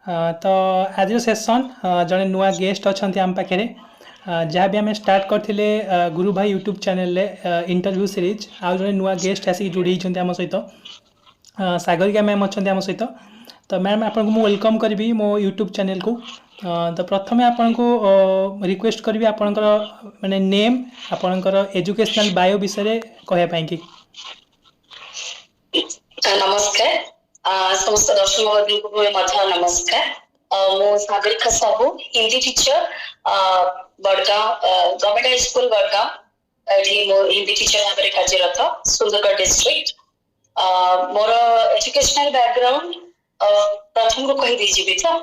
तो आज सेसन जड़े नुआ गेस्ट अच्छा आम पाखे जहाँ भी आम स्टार्ट करते गुरु भाई यूट्यूब चैनल इंटरव्यू सीरीज आउ जड़े नुआ गेस्ट आसिक जोड़ी आम सहित सागरिका मैम अच्छा आम सहित तो मैम आपको मुझे वेलकम करी मो यूट्यूब चैनल को तो प्रथम आपन को रिक्वेस्ट करी आपणकर माने नेम आपणकर एजुकेशनल बायो विषय कहवाई कि नमस्कार समस्त दर्शक वर्ग को नमस्कार मो Sagarika Sahu Hindi teacher Badgaon government high school Badgaon Hindi teacher भाव में कार्यरत सुंदरगढ़ डिस्ट्रिक्ट मोर एजुकेशनल बैकग्राउंड प्रथम रू कहि दीजिबे तो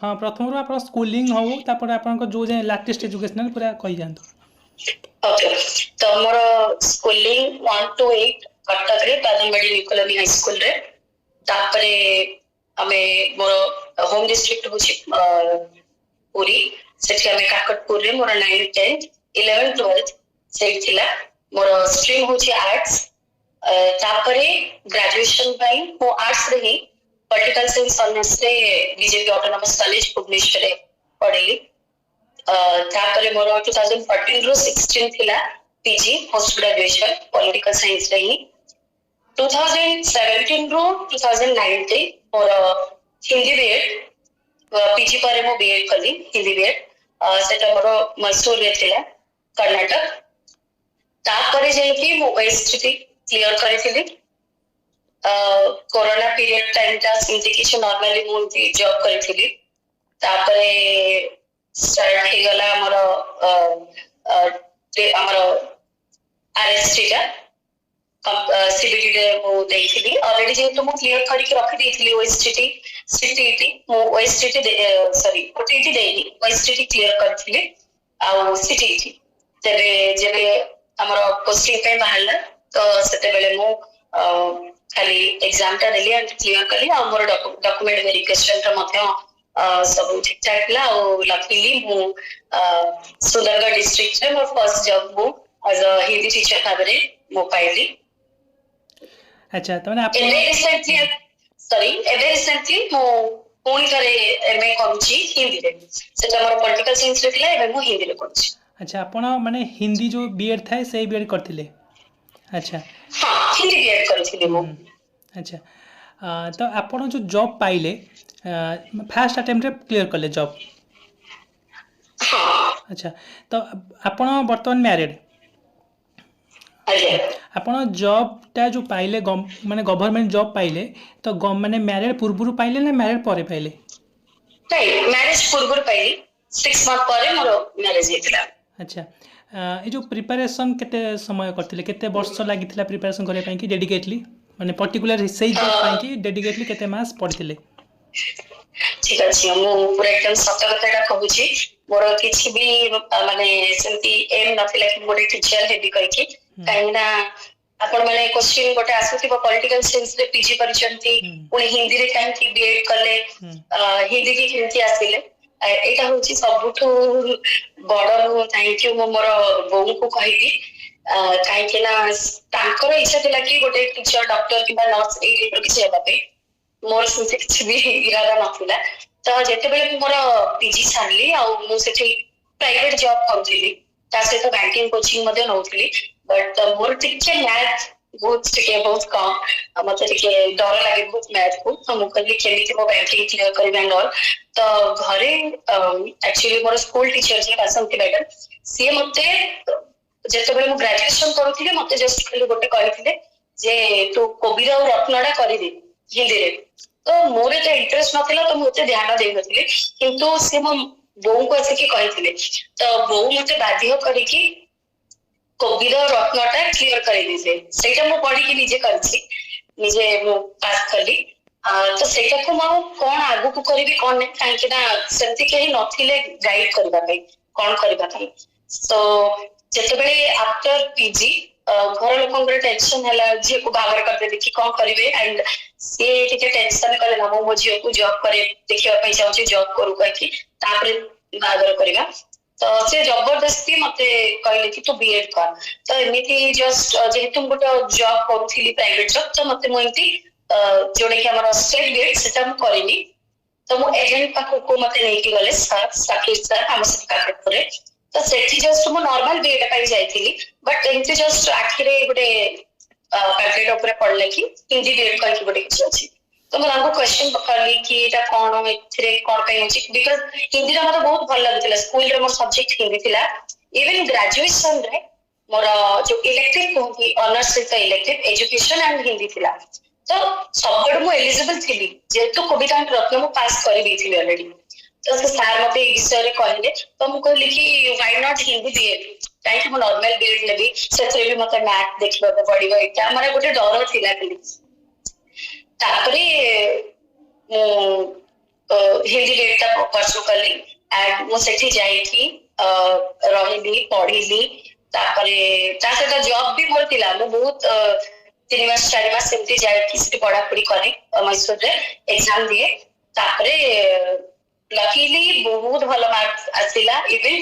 हाँ प्रथम आप स्कूलिंग हो तापर आपन जो जे लेटेस्ट एजुकेशनल पूरा कहि जानतो ओके तो मोर स्कूलिंग 1 to 8 कटक रे बादलबाड़ी निकोलनी हाई स्कूल रे तापरे हमे मोर होम डिस्ट्रिक्ट होची पुरी सेठी हमें काकटपुर रे मोर 9 10 11 12 सेठ थिला मोर स्ट्रीम होची आर्ट्स तापरे ग्रेजुएशन भाई मो आर्ट्स रे ही पॉलिटिकल साइंस ऑनर्स रे बीजेपी ऑटोनोमस कॉलेज भुवनेश्वर रे पढिली तापरे मोर 2014 रो 16 थिला PG post graduation political science रे ही 2017 रो 2019 मोर हिंदी बीएड पीजी पर मो बीएड कली हिंदी बीएड सेटा मोर मैसूर रे थिला कर्नाटक तापरे जे कि मो ओएसटी क्लियर करिथिली कोरोना पीरियड टाइम ता सिंती किछ नॉर्मली मो जॉब करिथिली तापरे स्टार्ट हे गला हमर हमर आरएसटी का सीबीटी रे मो देखिली ऑलरेडी जे तो मो क्लियर करिक रखि देथिली ओएसटी सीटीटी मो ओएसटी सॉरी ओटीटी देनी ओएसटी क्लियर करथिली आ सीटीटी तबे जेबे हमर पोस्टिंग पे बाहरला तो सेते बेले मो खाली एग्जाम टा देली एंड क्लियर कली आ मोर डॉक्यूमेंट वेरिफिकेशन टा मध्य सब ठीक ठाक ला और लकीली मु सुंदरगढ़ डिस्ट्रिक्ट रे मोर फर्स्ट जॉब मु एज अ हिंदी टीचर भाबरे मो पाइली अच्छा तो माने आप रिसेंटली मो पुणी करे एमए करूची हिंदी रे सेटा मोर पॉलिटिकल साइंस रे थिला एबे मु हिंदी रे करूची अच्छा आपण माने हिंदी जो बीएड थाए से बीएड करथिले अच्छा हां हिंदी बीएड करथिले मु अच्छा तो आपण जो जॉब पाइले फर्स्ट अटेम्प्ट रे क्लियर करले जॉब हां अच्छा तो आपण वर्तमान मैरिड आपण जॉब टा जो पाइले माने गवर्नमेंट जॉब पाइले तो माने मैरिड पूर्वरु पाइले ना मैरिड परे पाइले नहीं मैरिज पूर्वरु पाइली 6 मंथ परे मोर मैरिज हेतिला अच्छा ए जो प्रिपरेशन केते समय करथिले केते वर्ष लागिथिला प्रिपरेशन करे पई कि डेडिकेटली माने पर्टिकुलर सेही जॉब पई कि डेडिकेटली केते मास पढिथिले ठीक अछि मु पूरा एकदम सत्य कथाटा कहूची मोर किछि भी माने सेंती एम नथिला कि मोर टीचर हेबी कहि कि काइना आपण माने क्वेश्चन गोटे आसुथिबो पॉलिटिकल साइंस रे पीजी परिचंती उनी हिंदी रे काहे कि बीएड करले हिंदी की केमती आसिले एटा होची सबुठो बड़ थैंक यू मोर बोऊ को कहिबी काहे कि ना तांकर इच्छा थिला कि गोटे टीचर डॉक्टर किबा नर्स ए टाइप किछि हेबा पे मोर से किछि भी इरादा नथिला तो जेते बेले मोर पीजी सारली आ मु सेठी प्राइवेट जॉब करथिली ता से तो बैंकिंग कोचिंग मध्ये नउथिली बट मोर टिके मैथ बहुत कम मत टिके डर लागे बहुत मैथ को तो मु कहली केमिति मो बैंकिंग क्लियर करबे एंड ऑल तो घरे एक्चुअली मोर स्कूल टीचर जे बासंती मैडम सी मते जेते बेले मु ग्रेजुएशन करूथिले मते जस्ट खाली गोटे कहिथिले जे तू कविता और रत्नडा करि दे हिंदी रे तो मोर एते इंटरेस्ट नथिला तो मुते ध्यान देइ नथिले किंतु से मो बोऊ को आसे कि कहिथिले तो बोऊ मते बाध्य करी कि कविता रत्नटा क्लियर कर दीजिए सेटा मु पढ़ी कि निजे करछि निजे मु पास करली तो सेटा को मु कोन आगु को करबी कोन नै काहे कि ना सेंती केही नथिले गाइड करबा पई कोन करबा पई सो जेते बेले आफ्टर पीजी घर लोकंगर टेंशन हला जे को बागर करते देखि कोन करबे एंड से टिके टेंशन करे ना मो जे को जॉब करे देखिया पई चाहू जॉब करू कहि कि तापरे बागर करबा तो से जबरदस्ती मते कहले कि तू बीएड कर तो एमिति जस्ट जेहेतु गोटे जॉब करूथली प्राइवेट जॉब तो मते मोइती जोडे कि हमर स्टेट बीएड सेटा मु करिनी तो मु एजेंट पाखु मते नेकी गले साकिब सर हम से काकटपुरे तो सेठी जस्ट मु नॉर्मल बीएड पाई जाइथिली बट एमती जस्ट आखिरे गोटे पैकेट ऊपर पड़ले कि हिंदी बीएड करके गोटे किछ अछि तो मैं आपको क्वेश्चन करली कि एटा कोन एथिरे कोन कई होछि बिकॉज़ हिंदी रा मते बहुत भल लागथिला स्कूल रे मोर सब्जेक्ट हिंदी थिला इवन ग्रेजुएशन रे मोर जो इलेक्टिव कोंकी ऑनर्स से इलेक्टिव एजुकेशन एंड हिंदी थिला तो सबगड मु एलिजिबल थिली जेतु कविता रत्न मु पास करि देथिली ऑलरेडी तो से सर मते ए विषय रे कहले तो मु कहली कि व्हाई नॉट हिंदी बीएड काहे कि मु नॉर्मल बीएड लेबी सेथरे भी मते मैथ देखबा को पड़िबो एटा हमरे गोटे डर थिला खाली तापरे हिंदी बीएड ता परसु करली एंड मु सेठी जाई कि रहिली पढिली तापरे ता से जॉब भी मोर थिला मु बहुत 3 मास 4 मास सेमती जाई कि सिटी पढ़ा पढ़ी करे मैसूर रे एग्जाम दिए तापरे लकीली बहुत भल मार्क्स आसिला इवन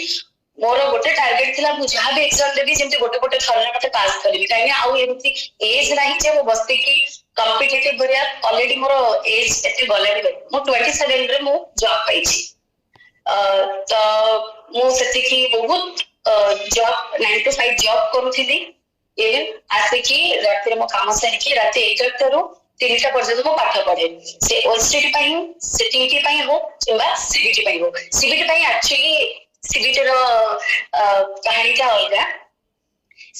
मोर गोटे टार्गेट थिला मु जहां भी एग्जाम देबी जेमते गोटे गोटे थरने मते पास करबी काहे आउ एमती एज नाही जे मु बस्ती की कॉम्पिटिटिव भरिया ऑलरेडी मोर एज एते गलानी मु 27 रे मु जॉब पाइछि तो मु सेति की बहुत जॉब 9 to 5 जॉब करूथिली इवन आसे की रात रे मो काम सरी की रात 11 ରୁ 3टा पर्यंत मो पाठ पढे से ओएसटी पाई सीटीटी पाई हो किंबा सीबीटी पाई हो सीबीटी पाई एक्चुअली सीबीटी रो कहानी ता अलगा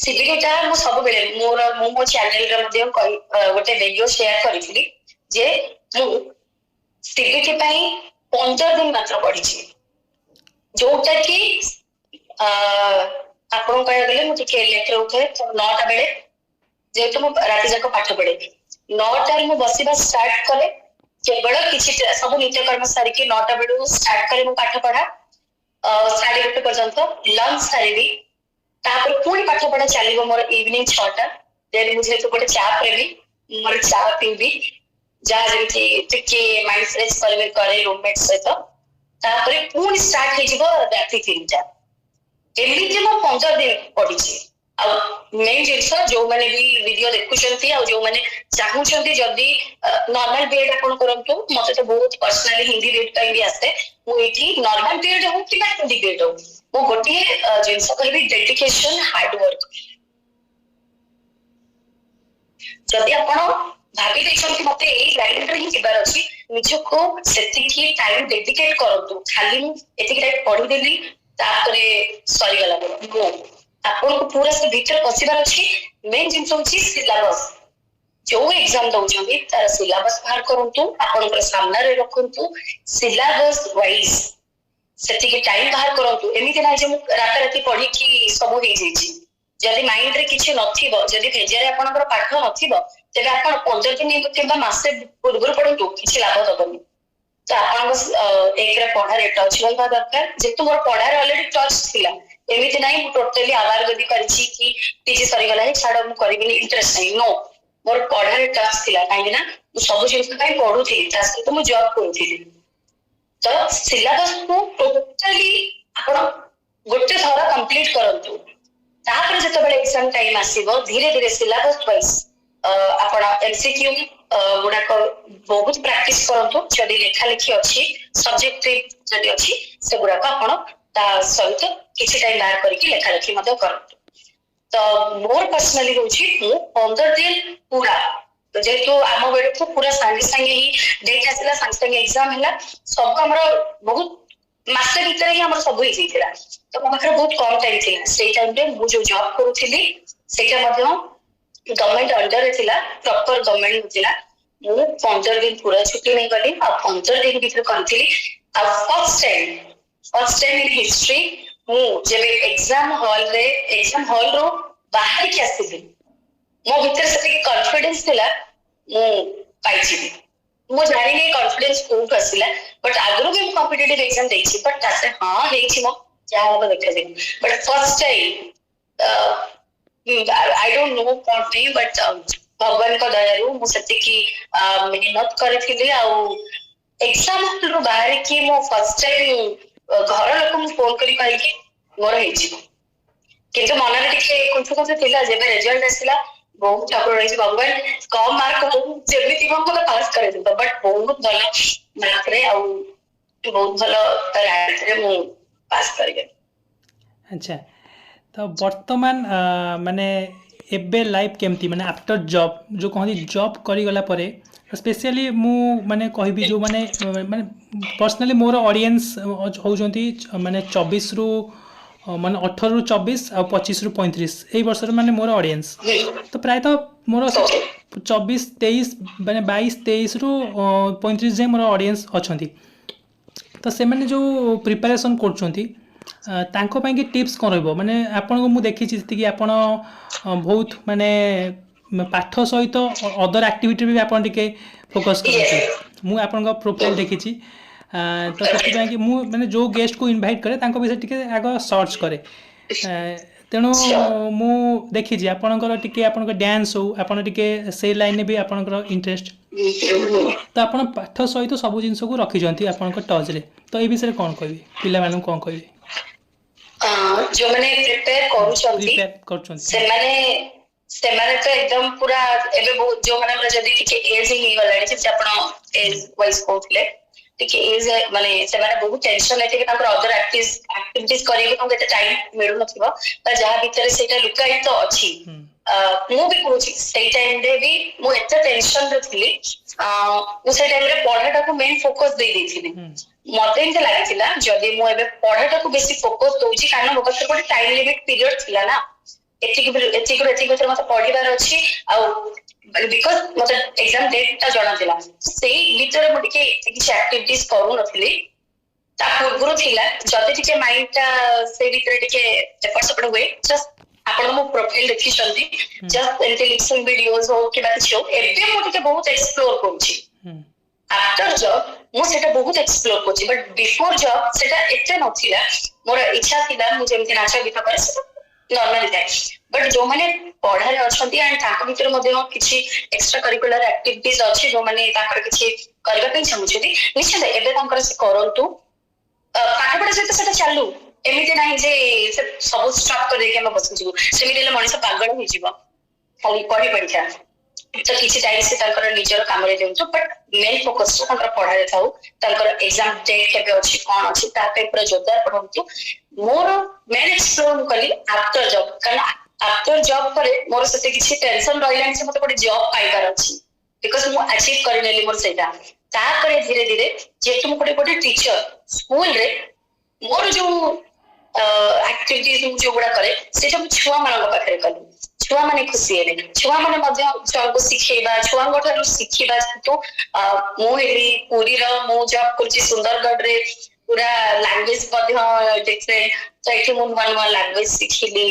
सीबीटी ता मो सब बेले मोर मो चैनल रे मध्ये गोटे वीडियो शेयर करिथिली जे मु सीबीटी पाई 15 दिन मात्र पढी छी जोटा कि आपण कह गले मु टिके लेटर उठे 9टा बेले जेतु मु राति जाक पाठ पढे 9टा मु बसिबा स्टार्ट करे केवल किछि सब नित्य कर्म सारी के 9टा बेलु स्टार्ट करे मु पाठ पढा 1:30 पर्यंत लंच सारी तापर पूरी पाठ पढा चलिबो मोर इवनिंग 6टा देन मुझे तो गोटे चा प्रेमी मोर चा पीबी जा जेति टिके माइंड फ्रेश करबे करे रूममेट सहित तापर पूरी स्टार्ट हे जिवो राति 3टा एमिति मो 15 दिन पढिछि आ मेन जिंस जो माने भी वीडियो देखुछंती आ जो माने चाहुछंती जदी नॉर्मल बीएड आपण करंतु मते तो बहुत पर्सनली हिंदी बीएड काई भी आसे मु एठी नॉर्मल बीएड हो कि ना हिंदी बीएड हो मो गोटी जिंस कहबी डेडिकेशन हार्ड वर्क जदी आपण भाबी देखछंती मते एई लाइन रे ही जिबार अछि निजको सेति की टाइम डेडिकेट करंतु खाली एति टाइम पढि देली तापरे सरी गला मो आपण को पूरा से भीतर पसिबार अछि मेन जिंस होछि सिलेबस जो एग्जाम दउछंती तार सिलेबस बाहर करंतु आपण को सामने रे रखंतु सिलेबस वाइज सेति के टाइम बाहर करंतु एमिति नै जे मु रात राती पढी कि सब हो जेछि जदी माइंड रे किछि नथिबो जदी भेजिया रे आपण पाठ नथिबो तेबे आपण 15 दिन किबा मासे पूर्व पढंतु किछि लाभ दबनी तो आपण एक रे पढार टच होइबा दरकार जेतु मोर पढार ऑलरेडी टच थिला एमिति नाही मु टोटली आवार गदी करछि कि पीजी सरी गला है छाड़ मु करबिनी इंटरेस्ट नाही नो मोर पढार टच थिला काहे ना मु सब जिंस काई पढुथि तासे तो मु जॉब करूथि तो सिलेबस को टोटली आपण गोटे थरा कंप्लीट करंतु तापर जते बेले एग्जाम टाइम आसीबो धीरे धीरे सिलेबस वाइज आपण एमसीक्यू गुडा को बहुत प्रैक्टिस करंतु जदी लेखा लेखी अछि सब्जेक्टिव जदी अछि से गुडा को आपण ता सहित किछि टाइम बाहर करके लेखा लेखी मते करंतु तो मोर पर्सनली होछि मु 15 दिन पूरा जेतु आम बेले तो पूरा संगे संगे ही डेट आसिला संगे संगे एग्जाम हैला सब हमर बहुत मासे भीतर ही हमर सब होई जैतिला तो हमर बहुत कम टाइम थिला से टाइम रे मु जो जॉब करूथिली सेटा मध्य गवर्नमेंट अंडर रे थिला प्रॉपर गवर्नमेंट थिला मु 15 दिन पूरा छुट्टी नहीं गली आ 15 दिन भीतर करथिली आ फर्स्ट टाइम इन हिस्ट्री मु जब एग्जाम हॉल रो बाहर के आसीबी मो भीतर से कॉन्फिडेंस थिला मु पाइछि मु जानि नै कॉन्फिडेंस को आसिला बट आगरो भी कॉम्पिटिटिव एग्जाम देछि बट तासे हां हेछि मो क्या हो देखा जे but first time I don't know what me but भगवान को दयारु मु सत्य की मेहनत करथिली आ एग्जाम रो बाहर की मो फर्स्ट टाइम घर लोक मु फोन करी कहि कि मोर हेछि किंतु मन रे टिके कुछ थिला जेबे रिजल्ट आसिला बहुत ठाकुर रही भगवान कम मार्क जेମିତି ମୋତେ ପାସ୍ କରେଇଦେବ ବଟ୍ ବହୁତ ଭଲ ମାର୍କରେ ଆଉ ବହୁତ ଭଲ ରାଙ୍କରେ ମୁଁ ପାସ୍ କରିଗଲି। ଆଚ୍ଛା ତ ବର୍ତ୍ତମାନ ମାନେ ଏବେ ଲାଇଫ୍ କେମିତି ମାନେ ଆଫ୍ଟର ଜବ୍ ଯେଉଁ କହନ୍ତି ଜବ୍ କରିଗଲା ପରେ ସ୍ପେଶିଆଲି ମୁଁ ମାନେ କହିବି ଯେଉଁମାନେ ମାନେ ପର୍ସନାଲି ମୋର ଅଡ଼ିଏନ୍ସ ହେଉଛନ୍ତି ମାନେ 24ରୁ ମାନେ 18ରୁ 24 ଆଉ 25ରୁ 35 ଏଇ ବର୍ଷର ମାନେ ମୋର ଅଡ଼ିଏନ୍ସ ତ ପ୍ରାୟତଃ ମୋର ସେ 24 23 ମାନେ 22 23ରୁ 35 ଯାଏଁ ମୋର ଅଡ଼ିଏନ୍ସ ଅଛନ୍ତି ତ ସେମାନେ ଯେଉଁ ପ୍ରିପାରେସନ୍ କରୁଛନ୍ତି ତାଙ୍କ ପାଇଁକି ଟିପ୍ସ କ'ଣ ରହିବ ମାନେ ଆପଣଙ୍କୁ ମୁଁ ଦେଖିଛି ଯେତିକି ଆପଣ ବହୁତ ମାନେ ପାଠ ସହିତ ଅଦର ଆକ୍ଟିଭିଟିରେ ବି ଆପଣ ଟିକେ ଫୋକସ୍ କରନ୍ତି ମୁଁ ଆପଣଙ୍କ ପ୍ରୋଫାଇଲ୍ ଦେଖିଛି ତ ସେଥିପାଇଁ କି ମୁଁ ମାନେ ଯେଉଁ ଗେଷ୍ଟକୁ ଇନଭାଇଟ୍ କରେ ତାଙ୍କ ବିଷୟରେ ଟିକେ ଆଗ ସର୍ଚ୍ଚ କରେ ତେଣୁ ମୁଁ ଦେଖିଛି ଆପଣଙ୍କର ଟିକେ ଆପଣଙ୍କ ଡ୍ୟାନ୍ସ ହଉ ଆପଣ ଟିକେ ସେଇ ଲାଇନ୍ରେ ବି ଆପଣଙ୍କର ଇଣ୍ଟରେଷ୍ଟ ତ ଆପଣ ପାଠ ସହିତ ସବୁ ଜିନିଷକୁ ରଖିଛନ୍ତି ଆପଣଙ୍କ ଟଚ୍ରେ ତ ଏଇ ବିଷୟରେ କ'ଣ କହିବେ ପିଲାମାନଙ୍କୁ କ'ଣ କହିବେ ଯୋଉମାନେ ପ୍ରିପେୟାର କରୁଛନ୍ତି ପ୍ରିପେୟାର କରୁଛନ୍ତି ସେମାନେ ସେମାନେ ତ ଏକଦମ ପୁରା ଏବେ ବହୁତ ଯୋଉମାନଙ୍କର ଯଦି ଟିକେ ଏଜ୍ ହେଇଗଲାଣି ଯେମିତି ଆପଣ ଏଜ୍ ୱାଇଜ କହୁଥିଲେ ଟିକେ ଏଜ୍ ମାନେ ସେମାନେ ବହୁତ ଟେନସନ ହେଇଥିବେ ତାଙ୍କର ଅଦର ଆକ୍ଟିଭିଟିଜ କରିବାକୁ ତାଙ୍କୁ ଏତେ ଟାଇମ ମିଳୁନଥିବ ବା ଯାହା ଭିତରେ ସେଇଟା ଲୁକାୟିତ ଅଛି ମୁଁ ବି କହୁଛି ସେଇ ଟାଇମରେ ବି ମୁଁ ଏତେ ଟେନସନରେ ଥିଲି ମୁଁ ସେଇ ଟାଇମରେ ପଢାଟାକୁ ମେନ୍ ଫୋକସ ଦେଇଥିଲି ମତେ ଏମିତି ଲାଗିଥିଲା ଯଦି ମୁଁ ଏବେ ପଢାଟାକୁ ବେଶୀ ଫୋକସ ଦଉଛି କାରଣ ମୋ ପାଖରେ ଗୋଟେ ଟାଇମ ଲିମିଟ ପିରିୟଡ ଥିଲା ନା ଏତିକି ଭିତରେ ମତେ ପଢିବାର ଅଛି ଆଉ ବିକଜ ମତେ ଏକ୍ସାମ ଡେଟ୍ ଟା ଜଣା ଥିଲା ସେଇ ଭିତରେ ମୁଁ ଟିକେ କିଛି ଆକ୍ଟିଭିଟିଜ କରୁନଥିଲି ତା ପୂର୍ବରୁ ଥିଲା ଯଦି ଟିକେ ମାଇଣ୍ଡ ଟା ସେଇ ଭିତରେ ଟିକେ ଏପଟ ସେପଟ ହୁଏ ଜଷ୍ଟ ଆପଣ ମୋ ପ୍ରୋଫାଇଲ ଦେଖିଛନ୍ତି ଜଷ୍ଟ ଏମିତି ଲିସନିଂ ଭିଡିଓଜ ହଉ କିମ୍ବା କିଛି ହଉ ଏବେ ମୁଁ ଟିକେ ବହୁତ ଏକ୍ସପ୍ଲୋର କରୁଛି ଆଫ୍ଟର ଜବ୍ ମୁଁ ସେଟା ବହୁତ ଏକ୍ସପ୍ଲୋର କରୁଛି ବଟ୍ ବିଫୋର ଜବ୍ ସେଟା ଏତେ ନଥିଲା ମୋର ଇଚ୍ଛା ଥିଲା ମୁଁ ଯେମିତି ନାଚ ଗୀତ କରେ ସେଟା ନର୍ମାଲି ଥାଏ ବଟ୍ ଯୋଉମାନେ ପଢାରେ ଅଛନ୍ତି ଆଣ୍ଡ ତାଙ୍କ ଭିତରେ ମଧ୍ୟ କିଛି ଏକ୍ସଟ୍ରା କରିକୁଲାର ଆକ୍ଟିଭିଟିଜ ଅଛି ଯୋଉମାନେ ତାଙ୍କର କିଛି କରିବା ପାଇଁ ଚାହୁଁଛନ୍ତି ନିଶ୍ଚିତ ଏବେ ତାଙ୍କର ସେ କରନ୍ତୁ ପାଠପଢା ସହିତ ସେଟା ଚାଲୁ ଏମିତି ନାହିଁ ଯେ ସେ ସବୁ ଷ୍ଟପ୍ କରିଦେଇକି ଆମେ ବସିଯିବୁ ସେମିତି ହେଲେ ମଣିଷ ପାଗଳ ହେଇଯିବ ଖାଲି ପଢି ପଢିକା ତ କିଛି ଟାଇମ ସେ ତାଙ୍କର ନିଜର କାମରେ ଦିଅନ୍ତୁ ବଟ୍ ମେନ୍ ଫୋକସ ତାଙ୍କର ପଢାରେ ଥାଉ ତାଙ୍କର ଏକ୍ସାମ ଡେଟ୍ କେବେ ଅଛି କ'ଣ ଅଛି ତା ପାଇଁ ପୁରା ଜୋରଦାର ପଢନ୍ତୁ ମୋର ମେନ୍ ଏକ୍ସପ୍ଲୋର ମୁଁ କଲି ଆଫ୍ଟର ଜବ୍ କାରଣ ଆଫ୍ଟର ଜବ୍ ପରେ ମୋର ସେତେ କିଛି ଟେନସନ ରହିଲାନି ଯେ ମତେ ଗୋଟେ ଜବ୍ ପାଇବାର ଅଛି ବିକଜ ମୁଁ ଆଚିଭ କରିନେଲି ମୋର ସେଇଟା ତାପରେ ଧୀରେ ଧୀରେ ଯେହେତୁ ମୁଁ ଗୋଟେ ଟିଚର ସ୍କୁଲରେ ମୋର ଯୋଉ ଆକ୍ଟିଭିଟିଜ ଯୋଉଗୁଡା କରେ ସେଇଟା ମୁଁ ଛୁଆମାନଙ୍କ ପାଖରେ କଲି ଛୁଆମାନେ ଖୁସି ହେଲେ ଛୁଆମାନେ ମଧ୍ୟ ଛୁଆଙ୍କୁ ଶିଖେଇବା ଛୁଆଙ୍କ ଠାରୁ ଶିଖିବା ଯେହେତୁ ମୁଁ ହେଲି ପୁରୀର ମୁଁ ଜବ୍ କରୁଛି ସୁନ୍ଦରଗଡରେ ପୁରା ଲାଙ୍ଗୁଏଜ ମଧ୍ୟ ଡିଫରେଣ୍ଟ ତ ଏଠି ମୁଁ ନୂଆ ନୂଆ ଲାଙ୍ଗୁଏଜ ଶିଖିଲି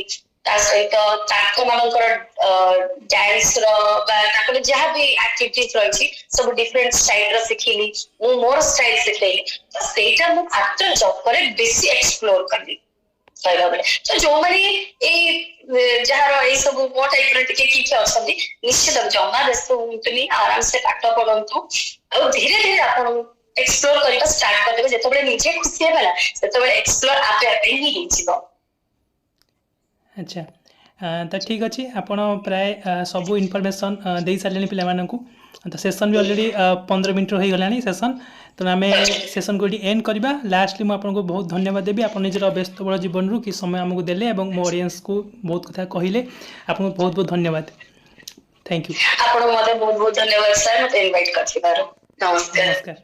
ତା ସହିତ ତାଙ୍କ ମାନଙ୍କର ଡ୍ୟାନ୍ସ ର ବା ତାଙ୍କର ଯାହା ବି ଆକ୍ଟିଭିଟିଜ ରହିଛି ସବୁ ଡିଫରେଣ୍ଟ ଷ୍ଟାଇଲ ର ଶିଖିଲି ମୁଁ ମୋର ଷ୍ଟାଇଲ ଶିଖେଇଲି ତ ସେଇଟା ମୁଁ ଆଫ୍ଟର ଜବ୍ ପରେ ବେଶୀ ଏକ୍ସପ୍ଲୋର କଲି କହିବା ବେଳେ ତ ଯୋଉମାନେ ଏଇ ଯାହାର ଏଇ ସବୁ ମୋ ଟାଇପର ଟିକେ କିଛି ଅଛନ୍ତି ନିଶ୍ଚିତ ଜମା ବ୍ୟସ୍ତ ହୁଅନ୍ତୁନି ଆରାମସେ ପାଠ ପଢନ୍ତୁ ଆଉ ଧୀରେ ଧୀରେ ଆପଣ ଏକ୍ସପ୍ଲୋର କରିବା ଷ୍ଟାର୍ଟ କରିଦେବେ ଯେତେବେଳେ ନିଜେ ଖୁସି ହେବେ ନା ସେତେବେଳେ ଏକ୍ସପ୍ଲୋର ଆପେ ଆପେ ହିଁ ହେଇଯିବ ଆଚ୍ଛା ତ ଠିକ୍ ଅଛି ଆପଣ ପ୍ରାୟ ସବୁ ଇନଫର୍ମେସନ୍ ଦେଇ ସାରିଲେଣି ପିଲାମାନଙ୍କୁ ତ ସେସନ୍ ବି ଅଲରେଡ଼ି 15 ମିନିଟ୍ର ହୋଇଗଲାଣି ସେସନ୍ ତେଣୁ ଆମେ ସେସନ୍କୁ ଏଠି ଏଣ୍ଡ କରିବା ଲାଷ୍ଟଲି ମୁଁ ଆପଣଙ୍କୁ ବହୁତ ଧନ୍ୟବାଦ ଦେବି ଆପଣ ନିଜର ବ୍ୟସ୍ତବହୁଳ ଜୀବନରୁ କି ସମୟ ଆମକୁ ଦେଲେ ଏବଂ ମୋ ଅଡ଼ିଏନ୍ସକୁ ବହୁତ କଥା କହିଲେ ଆପଣଙ୍କୁ ବହୁତ ବହୁତ ଧନ୍ୟବାଦ ଥ୍ୟାଙ୍କ ୟୁ ଆପଣଙ୍କୁ ମଧ୍ୟ ବହୁତ ବହୁତ ଧନ୍ୟବାଦ ସାର୍ ମୋତେ ଇନଭାଇଟ୍ କରିଥିବାରୁ ନମସ୍କାର ନମସ୍କାର